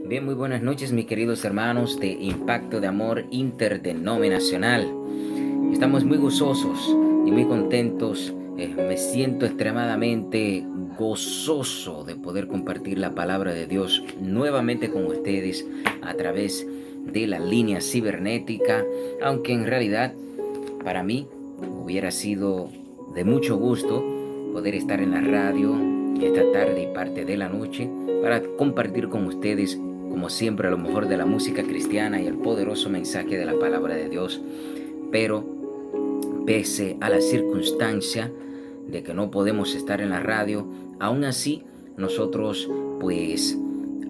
Bien, muy buenas noches, mis queridos hermanos de Impacto de Amor Interdenominacional. Estamos muy gozosos y muy contentos. Me siento extremadamente gozoso de poder compartir la palabra de Dios nuevamente con ustedes a través de la línea cibernética, aunque en realidad para mí hubiera sido de mucho gusto poder estar en la radio esta tarde y parte de la noche para compartir con ustedes, como siempre, a lo mejor de la música cristiana y el poderoso mensaje de la palabra de Dios. Pero pese a la circunstancia de que no podemos estar en la radio, aún así nosotros, pues,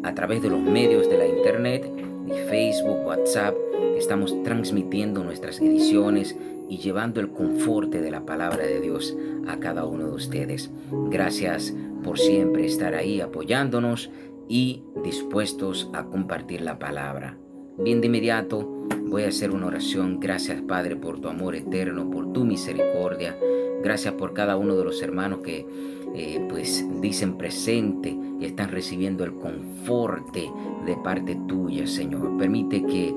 a través de los medios de la internet, de Facebook, WhatsApp, estamos transmitiendo nuestras ediciones y llevando el confort de la palabra de Dios a cada uno de ustedes. Gracias por siempre estar ahí apoyándonos y dispuestos a compartir la palabra. Bien, de inmediato voy a hacer una oración. Gracias, Padre, por tu amor eterno, por tu misericordia. Gracias por cada uno de los hermanos que pues dicen presente y están recibiendo el conforte de parte tuya, Señor. Permite que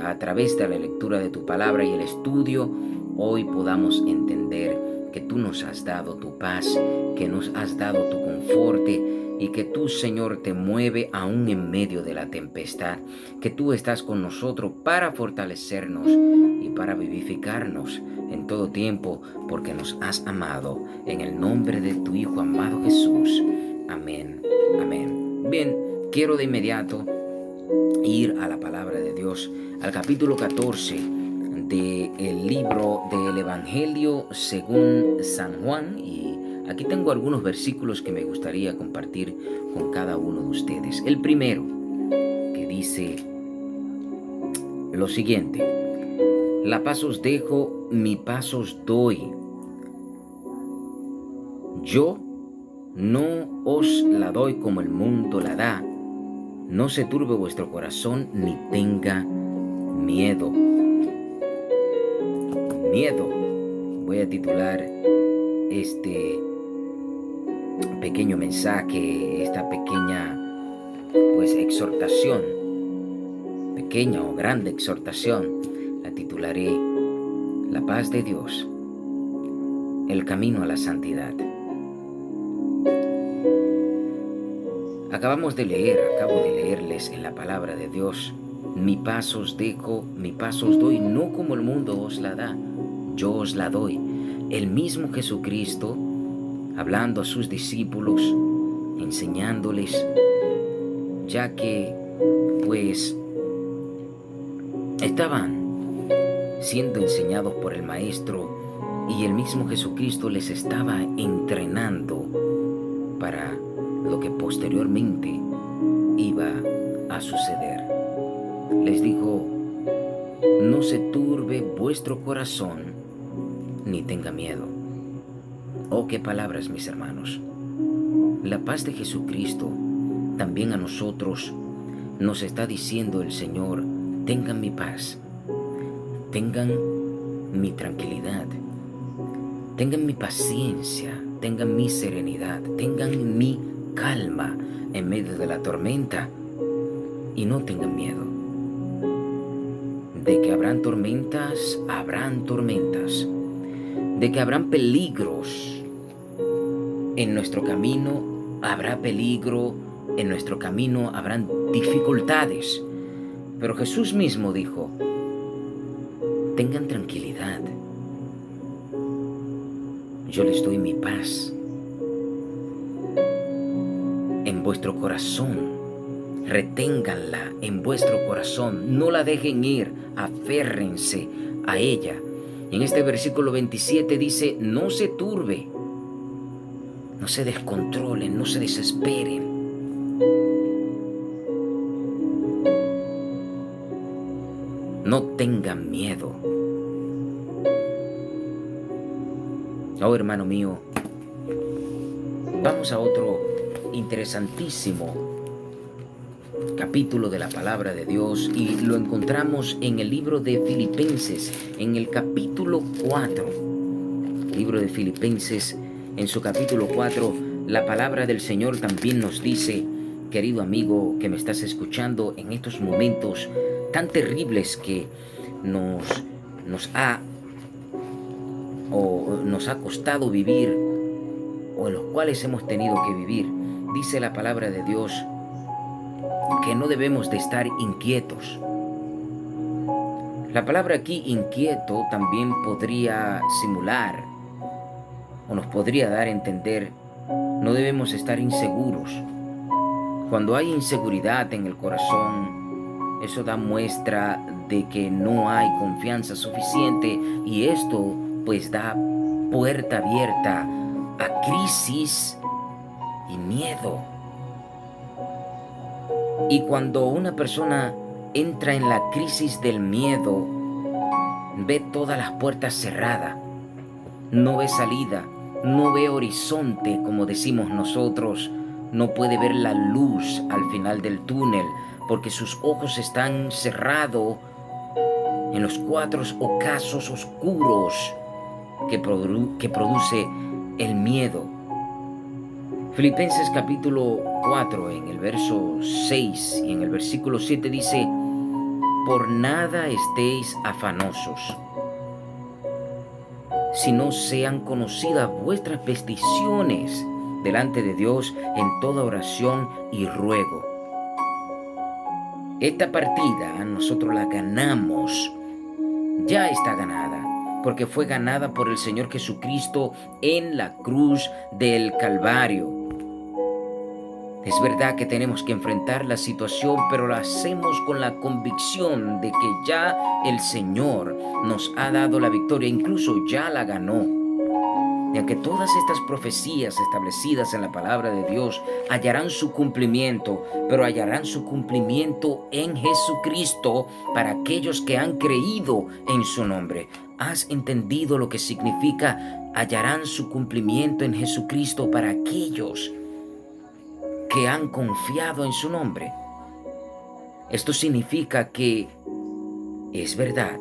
a través de la lectura de tu palabra y el estudio hoy podamos entender que tú nos has dado tu paz, que nos has dado tu conforte y que tú, Señor, te mueve aún en medio de la tempestad, que tú estás con nosotros para fortalecernos y para vivificarnos en todo tiempo, porque nos has amado. En el nombre de tu Hijo amado Jesús. Amén. Amén. Bien, quiero de inmediato ir a la palabra de Dios, al capítulo 14 del libro del Evangelio según San Juan, y aquí tengo algunos versículos que me gustaría compartir con cada uno de ustedes. El primero, que dice lo siguiente: la paz os dejo, mi paz os doy. Yo no os la doy como el mundo la da. No se turbe vuestro corazón ni tenga miedo. Miedo. Voy a titular este pequeño mensaje, esta pequeña exhortación, pequeña o grande exhortación, la titularé La paz de Dios, el camino a la santidad. Acabo de leerles en la palabra de Dios: mi paz os dejo, mi paz os doy, no como el mundo os la da, yo os la doy. El mismo Jesucristo, hablando a sus discípulos, enseñándoles, ya que pues estaban siendo enseñados por el Maestro, y el mismo Jesucristo les estaba entrenando para lo que posteriormente iba a suceder. Les dijo: no se turbe vuestro corazón ni tenga miedo. Oh, qué palabras, mis hermanos. La paz de Jesucristo también a nosotros nos está diciendo el Señor: tengan mi paz, tengan mi tranquilidad, tengan mi paciencia, tengan mi serenidad, tengan mi calma en medio de la tormenta, y no tengan miedo. De que habrán tormentas, de que habrán peligros en nuestro camino, habrá peligro en nuestro camino, habrán dificultades, pero Jesús mismo dijo: tengan tranquilidad, yo les doy mi paz. En vuestro corazón, reténganla en vuestro corazón, no la dejen ir, aférrense a ella. En este versículo 27 dice: no se turbe, no se descontrolen, no se desesperen. No tengan miedo. Oh, hermano mío, vamos a otro interesantísimo capítulo de la palabra de Dios, y lo encontramos en el libro de Filipenses, en el capítulo 4. Libro de Filipenses, en su capítulo 4, la palabra del Señor también nos dice querido amigo que me estás escuchando en estos momentos tan terribles que nos ha nos ha costado vivir o en los cuales hemos tenido que vivir. Dice la palabra de Dios que no debemos de estar inquietos. La palabra aquí inquieto también podría simular o nos podría dar a entender no debemos estar inseguros. Cuando hay inseguridad en el corazón, eso da muestra de que no hay confianza suficiente y esto pues da puerta abierta a crisis y miedo. Y cuando una persona entra en la crisis del miedo, ve todas las puertas cerradas, no ve salida, no ve horizonte, como decimos nosotros, no puede ver la luz al final del túnel, porque sus ojos están cerrados en los cuatro ocasos oscuros que produce el miedo. Filipenses capítulo 4, en el verso 6 y en el versículo 7 dice: por nada estéis afanosos, sino sean conocidas vuestras peticiones delante de Dios en toda oración y ruego. Esta partida nosotros la ganamos, ya está ganada, porque fue ganada por el Señor Jesucristo en la cruz del Calvario. Es verdad que tenemos que enfrentar la situación, pero lo hacemos con la convicción de que ya el Señor nos ha dado la victoria, incluso ya la ganó. Y aunque todas estas profecías establecidas en la palabra de Dios hallarán su cumplimiento, pero hallarán su cumplimiento en Jesucristo para aquellos que han creído en su nombre. ¿Has entendido lo que significa hallarán su cumplimiento en Jesucristo para aquellos que han confiado en su nombre? Esto significa que es verdad.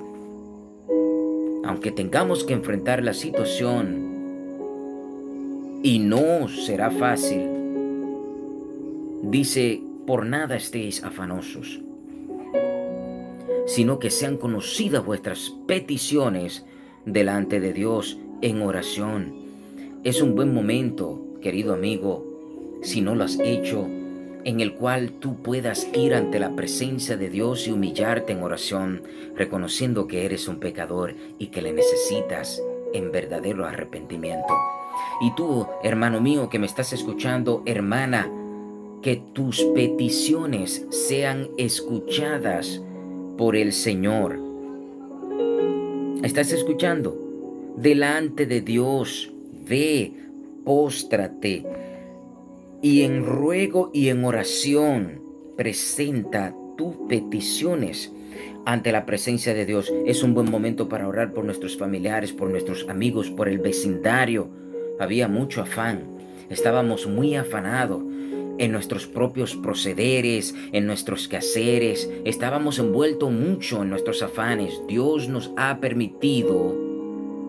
Aunque tengamos que enfrentar la situación y no será fácil, dice, por nada estéis afanosos, sino que sean conocidas vuestras peticiones delante de Dios en oración. Es un buen momento, querido amigo, si no lo has hecho, en el cual tú puedas ir ante la presencia de Dios y humillarte en oración, reconociendo que eres un pecador y que le necesitas en verdadero arrepentimiento. Y tú, hermano mío que me estás escuchando, hermana, que tus peticiones sean escuchadas por el Señor. ¿Estás escuchando? Delante de Dios, ve, póstrate y en ruego y en oración presenta tus peticiones ante la presencia de Dios. Es un buen momento para orar por nuestros familiares, por nuestros amigos, por el vecindario. Había mucho afán, estábamos muy afanados en nuestros propios procederes, en nuestros quehaceres, estábamos envueltos mucho en nuestros afanes. Dios nos ha permitido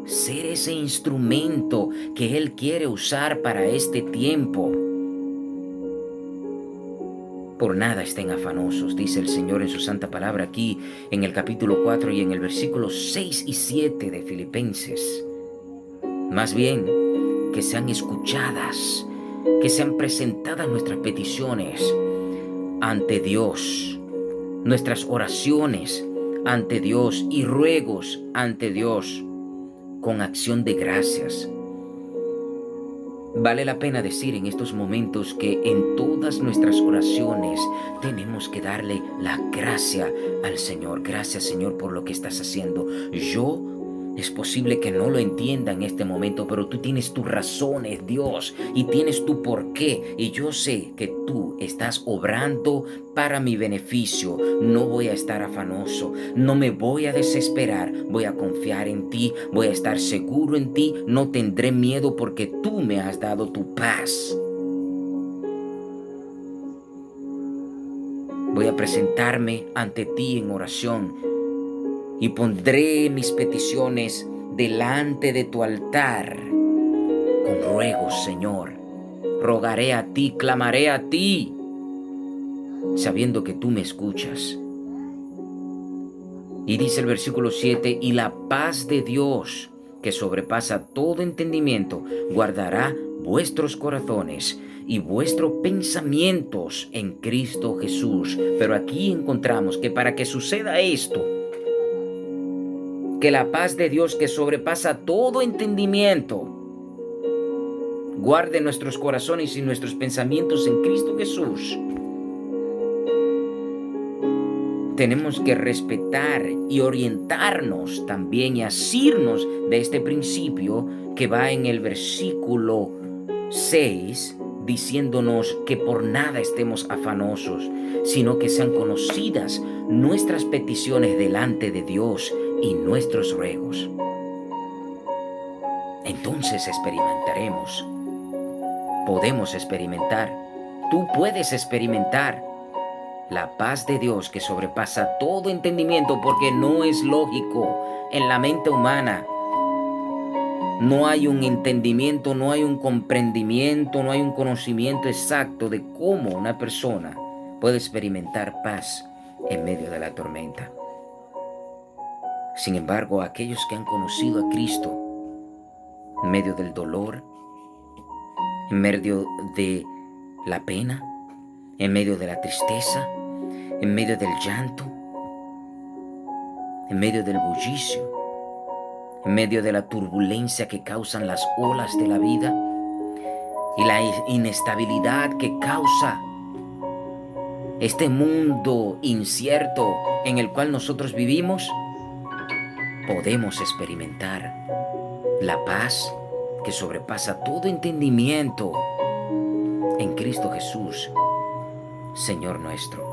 ser ese instrumento que Él quiere usar para este tiempo. Por nada estén afanosos, dice el Señor en su santa palabra aquí en el capítulo 4 y en el versículo 6 y 7 de Filipenses. Más bien, que sean escuchadas, que sean presentadas nuestras peticiones ante Dios, nuestras oraciones ante Dios y ruegos ante Dios con acción de gracias. Vale la pena decir en estos momentos que en todas nuestras oraciones tenemos que darle la gracia al Señor. Gracias, Señor, por lo que estás haciendo. Es posible que no lo entienda en este momento, pero tú tienes tus razones, Dios, y tienes tu porqué. Y yo sé que tú estás obrando para mi beneficio. No voy a estar afanoso, no me voy a desesperar. Voy a confiar en ti, voy a estar seguro en ti. No tendré miedo porque tú me has dado tu paz. Voy a presentarme ante ti en oración y pondré mis peticiones delante de tu altar con ruegos, Señor. Rogaré a ti, clamaré a ti. sabiendo que tú me escuchas. Y dice el versículo 7, y la paz de Dios, que sobrepasa todo entendimiento, guardará vuestros corazones y vuestros pensamientos en Cristo Jesús. Pero aquí encontramos que para que suceda esto, que la paz de Dios que sobrepasa todo entendimiento, guarde nuestros corazones y nuestros pensamientos en Cristo Jesús, tenemos que respetar y orientarnos también y asirnos de este principio que va en el versículo 6, diciéndonos que por nada estemos afanosos, sino que sean conocidas nuestras peticiones delante de Dios y nuestros ruegos. Entonces experimentaremos. Podemos experimentar. Tú puedes experimentar la paz de Dios que sobrepasa todo entendimiento, porque no es lógico en la mente humana. No hay un entendimiento, no hay un comprendimiento, no hay un conocimiento exacto de cómo una persona puede experimentar paz en medio de la tormenta. Sin embargo, aquellos que han conocido a Cristo en medio del dolor, en medio de la pena, en medio de la tristeza, en medio del llanto, en medio del bullicio, en medio de la turbulencia que causan las olas de la vida y la inestabilidad que causa este mundo incierto en el cual nosotros vivimos, podemos experimentar la paz que sobrepasa todo entendimiento en Cristo Jesús, Señor nuestro.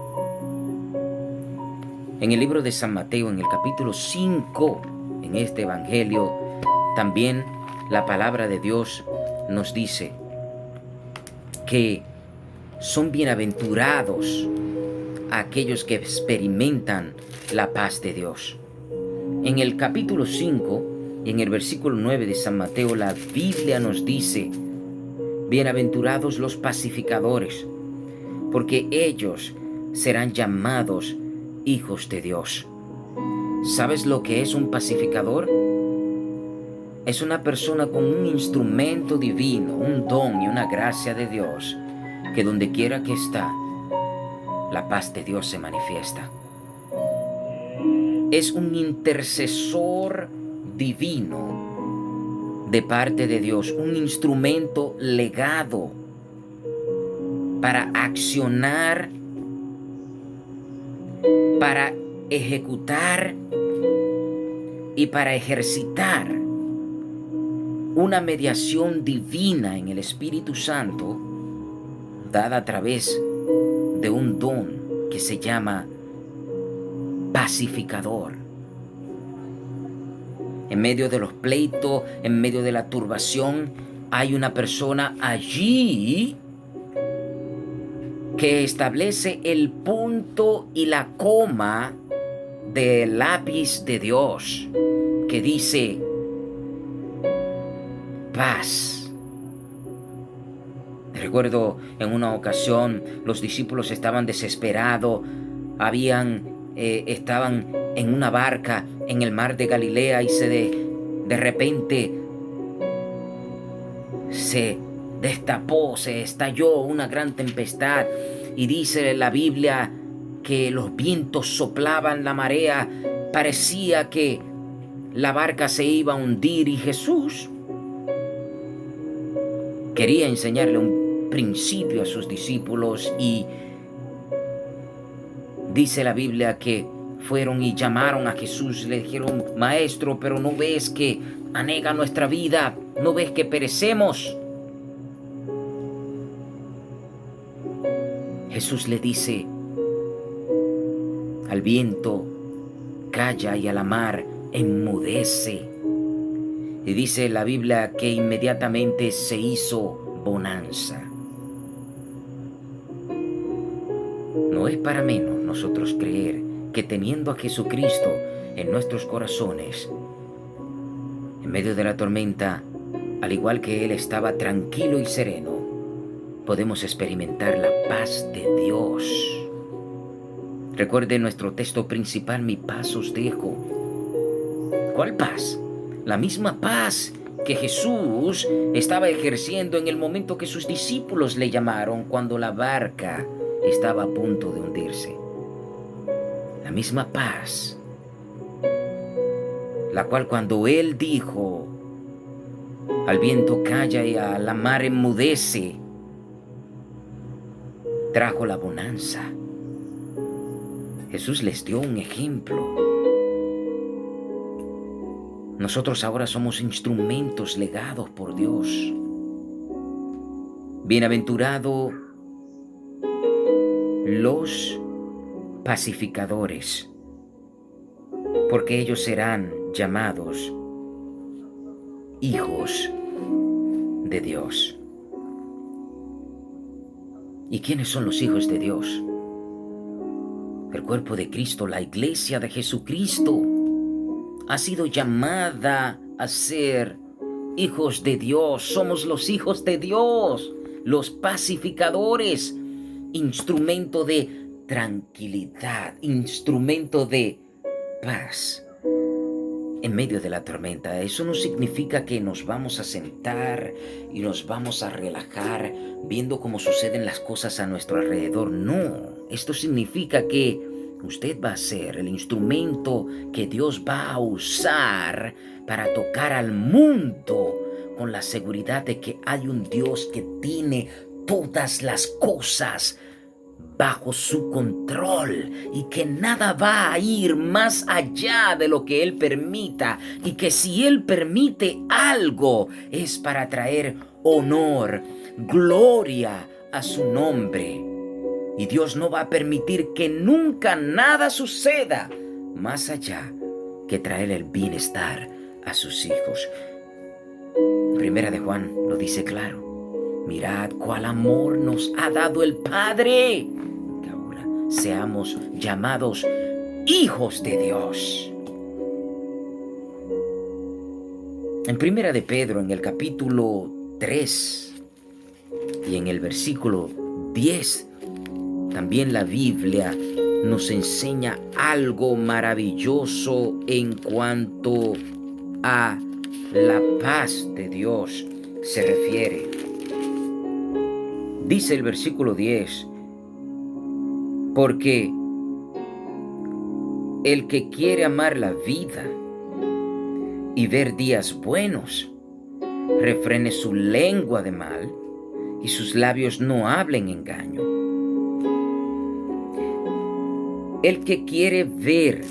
En el libro de San Mateo, en el capítulo 5, en este evangelio, también la palabra de Dios nos dice que son bienaventurados aquellos que experimentan la paz de Dios. En el capítulo 5, en el versículo 9 de San Mateo, la Biblia nos dice: bienaventurados los pacificadores, porque ellos serán llamados hijos de Dios. ¿Sabes lo que es un pacificador? Es una persona con un instrumento divino, un don y una gracia de Dios, que donde quiera que está, la paz de Dios se manifiesta. Es un intercesor divino de parte de Dios, un instrumento legado para accionar, para ejecutar y para ejercitar una mediación divina en el Espíritu Santo, dada a través de un don que se llama pacificador. En medio de los pleitos, en medio de la turbación, hay una persona allí que establece el punto y la coma del lápiz de Dios, que dice paz. Recuerdo en una ocasión los discípulos estaban desesperados, estaban en una barca en el mar de Galilea y de repente se destapó, se estalló una gran tempestad, y dice la Biblia que los vientos soplaban, la marea, parecía que la barca se iba a hundir, y Jesús quería enseñarle un principio a sus discípulos, y dice la Biblia que fueron y llamaron a Jesús, le dijeron: Maestro, pero ¿no ves que anega nuestra vida? ¿No ves que perecemos? Jesús le dice al viento: calla, y a la mar: enmudece. Y dice la Biblia que inmediatamente se hizo bonanza. No es para menos nosotros creer que teniendo a Jesucristo en nuestros corazones, en medio de la tormenta, al igual que Él estaba tranquilo y sereno, podemos experimentar la paz de Dios. Recuerde nuestro texto principal: mi paz os dejo. ¿Cuál paz? La misma paz que Jesús estaba ejerciendo en el momento que sus discípulos le llamaron cuando la barca estaba a punto de hundirse. La misma paz, la cual cuando Él dijo: al viento calla y a la mar enmudece, trajo la bonanza. Jesús les dio un ejemplo. Nosotros ahora somos instrumentos legados por Dios. Bienaventurados los pacificadores, porque ellos serán llamados hijos de Dios. ¿Y quiénes son los hijos de Dios? El cuerpo de Cristo, la iglesia de Jesucristo, ha sido llamada a ser hijos de Dios. Somos los hijos de Dios, los pacificadores, instrumento de tranquilidad, instrumento de paz en medio de la tormenta. Eso no significa que nos vamos a sentar y nos vamos a relajar viendo cómo suceden las cosas a nuestro alrededor. No, esto significa que usted va a ser el instrumento que Dios va a usar para tocar al mundo con la seguridad de que hay un Dios que tiene todas las cosas bajo su control y que nada va a ir más allá de lo que Él permita, y que si Él permite algo es para traer honor, gloria a su nombre. Y Dios no va a permitir que nunca nada suceda más allá que traer el bienestar a sus hijos. Primera de Juan lo dice claro: mirad cuál amor nos ha dado el Padre, que ahora seamos llamados hijos de Dios. En Primera de Pedro, en el capítulo 3 y en el versículo 10, también la Biblia nos enseña algo maravilloso en cuanto a la paz de Dios se refiere. Dice el versículo 10: porque el que quiere amar la vida y ver días buenos, refrene su lengua de mal y sus labios no hablen engaño. El que quiere ver,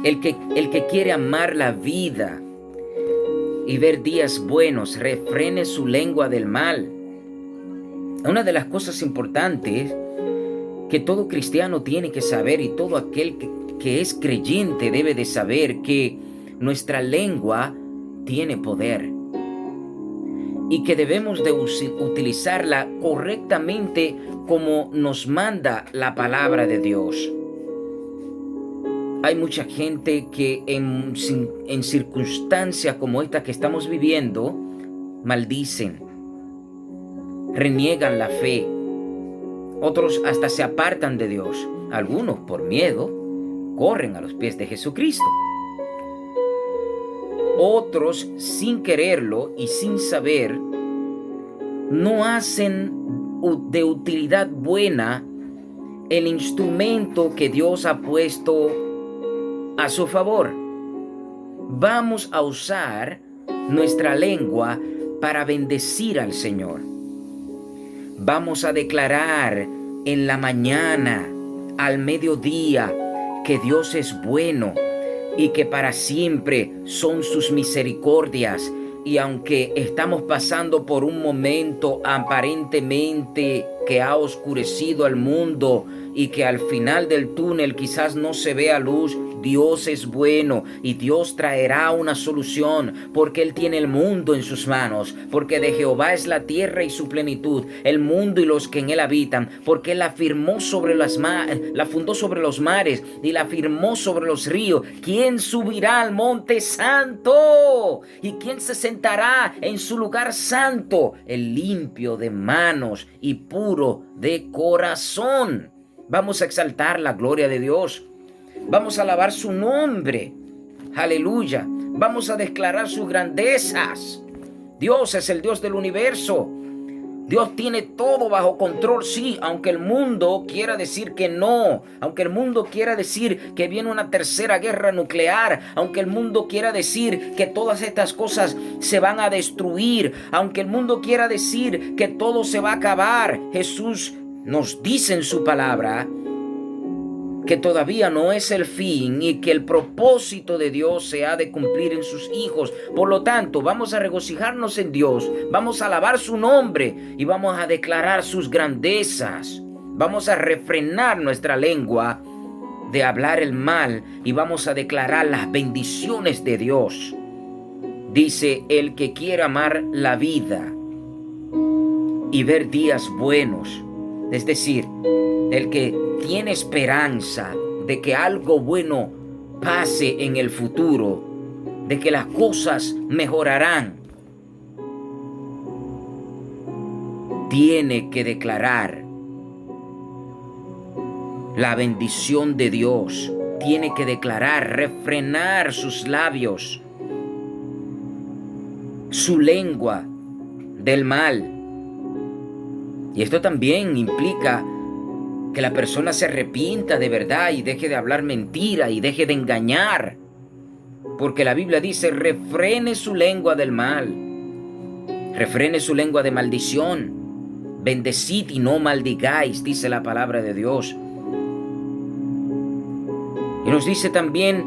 el que quiere amar la vida y ver días buenos, refrene su lengua del mal. Una de las cosas importantes que todo cristiano tiene que saber, y todo aquel que es creyente debe de saber, que nuestra lengua tiene poder y que debemos de utilizarla correctamente como nos manda la palabra de Dios. Hay mucha gente que en circunstancias como esta que estamos viviendo, maldicen, reniegan la fe. Otros hasta se apartan de Dios. Algunos, por miedo, corren a los pies de Jesucristo. Otros, sin quererlo y sin saber, no hacen de utilidad buena el instrumento que Dios ha puesto a su favor. Vamos a usar nuestra lengua para bendecir al Señor. Vamos a declarar en la mañana, al mediodía, que Dios es bueno y que para siempre son sus misericordias. Y aunque estamos pasando por un momento aparentemente que ha oscurecido al mundo y que al final del túnel quizás no se vea luz, Dios es bueno y Dios traerá una solución, porque Él tiene el mundo en sus manos, porque de Jehová es la tierra y su plenitud, el mundo y los que en él habitan, porque Él la firmó sobre la fundó sobre los mares y la firmó sobre los ríos. ¿Quién subirá al monte santo? ¿Y quién se sentará en su lugar santo? El limpio de manos y puro de corazón. Vamos a exaltar la gloria de Dios. Vamos a alabar su nombre. Aleluya. Vamos a declarar sus grandezas. Dios es el Dios del universo. Dios tiene todo bajo control, sí, aunque el mundo quiera decir que no, aunque el mundo quiera decir que viene una tercera guerra nuclear, aunque el mundo quiera decir que todas estas cosas se van a destruir, aunque el mundo quiera decir que todo se va a acabar, Jesús nos dice en su palabra que todavía no es el fin y que el propósito de Dios se ha de cumplir en sus hijos. Por lo tanto, vamos a regocijarnos en Dios, vamos a alabar su nombre y vamos a declarar sus grandezas. Vamos a refrenar nuestra lengua de hablar el mal y vamos a declarar las bendiciones de Dios. Dice, el que quiera amar la vida y ver días buenos, es decir, el que tiene esperanza de que algo bueno pase en el futuro, de que las cosas mejorarán, tiene que declarar la bendición de Dios, tiene que declarar, refrenar sus labios, su lengua del mal. Y esto también implica que la persona se arrepienta de verdad y deje de hablar mentira y deje de engañar. Porque la Biblia dice, refrene su lengua del mal, refrene su lengua de maldición, bendecid y no maldigáis, dice la palabra de Dios. Y nos dice también